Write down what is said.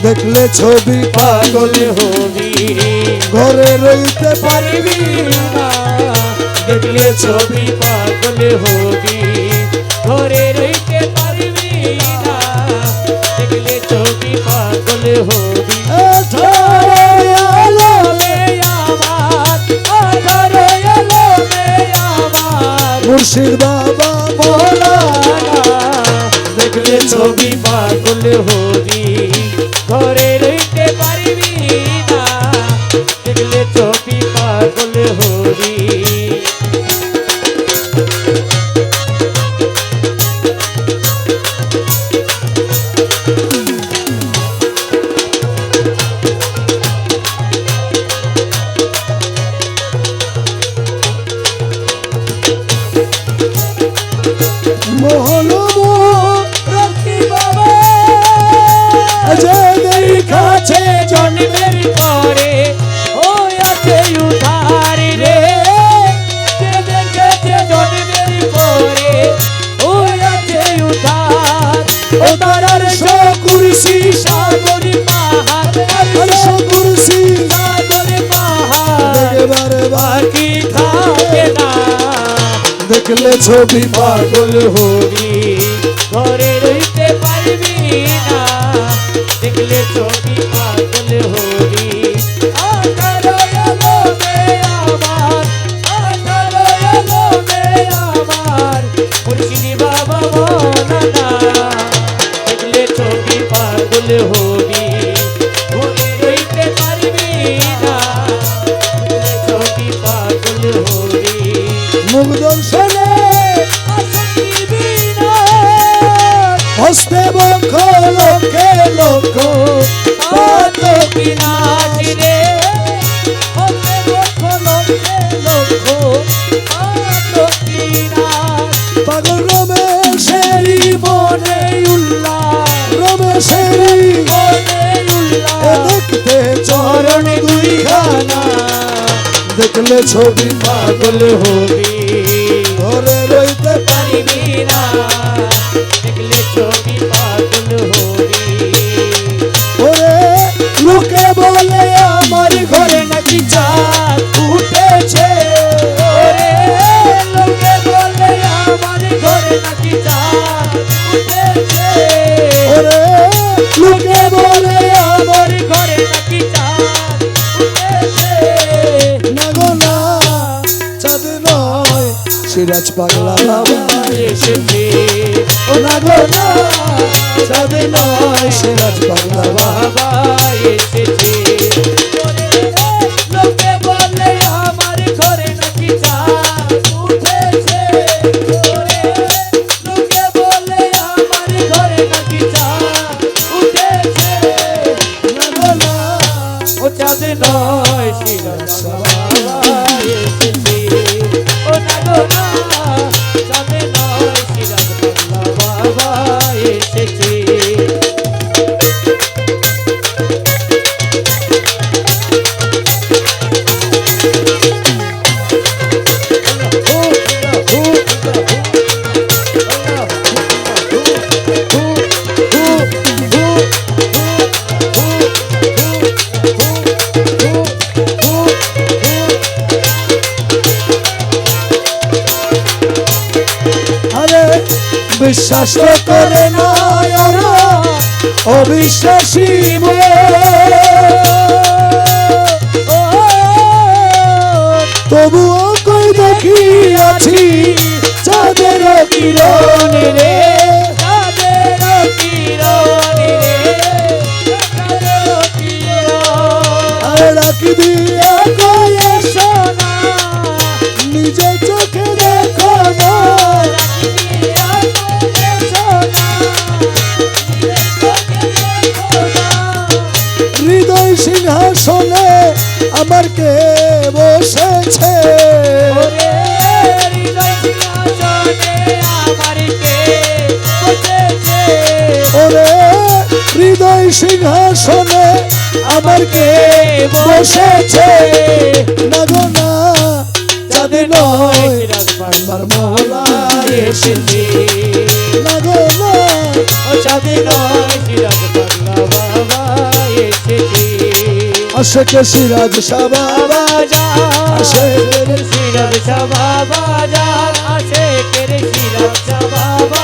দেখলে ছবি পাগল হবি, ঘরে রইতে পারবি না। দেখলে ছবি পাগল হবি, ঘরে রইতে পারবি না। দেখলে ছবি পাগল হবি। ঝরে আলো রে আমার, ধরে এলো রে আমার মুর্শিদ বাবা মৌলানা। দেখলে ছবি পাগল হবি, ঘরে রইতে পারবি না। দেখলে ছবি পাগল হবি। রকি বাবা যে দেখাছে জন্মের পরে ও আছে উধার রে। যে দেখেছে জন্মের পরে ও আছে উধার। ও তারার কুরসি সাগর পাহাড়, আরশ কুরসি সাগর পাহাড় একেবারে বাকি থাকে না। দেখলে ছবি পাগল হবি, ঘরে রইতে পারবি না। দেখলে ছবি পাগল হবি। আঠারো এলো রে আমার, আঠারো এলো রে আমার মুর্শিদ বাবা মৌলানা। দেখলে ছবি পাগল হবি, ঘরে রইতে পারবি না। দেখলে ছবি পাগল হবি। মুখ দর্শনে হস্তে বক্ষ লক্ষে লক্ষ কত বিনাশ রে, হতে লক্ষ লক্ষে লক্ষ কত বিনাশ। পাগল রমেশেরি মনে উল্লাস, রমেশেরি মনে উল্লাস। দেখতে চরণ দুইখানা, দেখলে ছবি পাগল হবি, ঘরে রইতে পারবি না। দেখলে ছবি পাগল হবি। ওরে লোকে বলে আমার ঘরে নাকি চাঁদ উঠেছে, ওরে লোকে বলে আমার ঘরে নাকি চাঁদ উঠেছে। ওরে লোকে বলে আমার ঘরে নাকি চাঁদ উঠেছে। না গো না চাঁদ নয় সিরাজ পাগলা বাবা এসেছে, ও না গো না চাঁদ নয় সিরাজ পাগলা বাবা বাবা এসেছে। লোকে বলে আমার ঘরে নাকি চাঁদ উঠেছে, ওরে লোকে বলে আমার ঘরে নাকি চাঁদ উঠেছে। না গো না ও চাঁদ নয় সিরাজ বাবা এসেছে। ও না গো না চাঁদ নয় সিরাজ বাবা এসেছে। আরে বিশ্বাস তো করে না ওরা অবিশ্বাসী তবুও কই দেখি আছি চাঁদের কিরণ রে, চাঁদের কিরণ রে, চাঁদের কিরণ। আর রাখি দিয়ে কয়ে সোনা নিজে চোখে দেখো না হৃদয় সিংহাসনে আমার কে বসেছে ওরে হৃদয় সিংহাসনে আমার কে বসেছে না গো না চাঁদ নয় আমার মহলা এসেছে না গো না ও চাঁদ নয় সিরাজ বাংলা বাবা আশেকে সিরাজ সাবাবা আশেকের সিরাজ শাহ বাজার আশেকের সিরাজ শাহ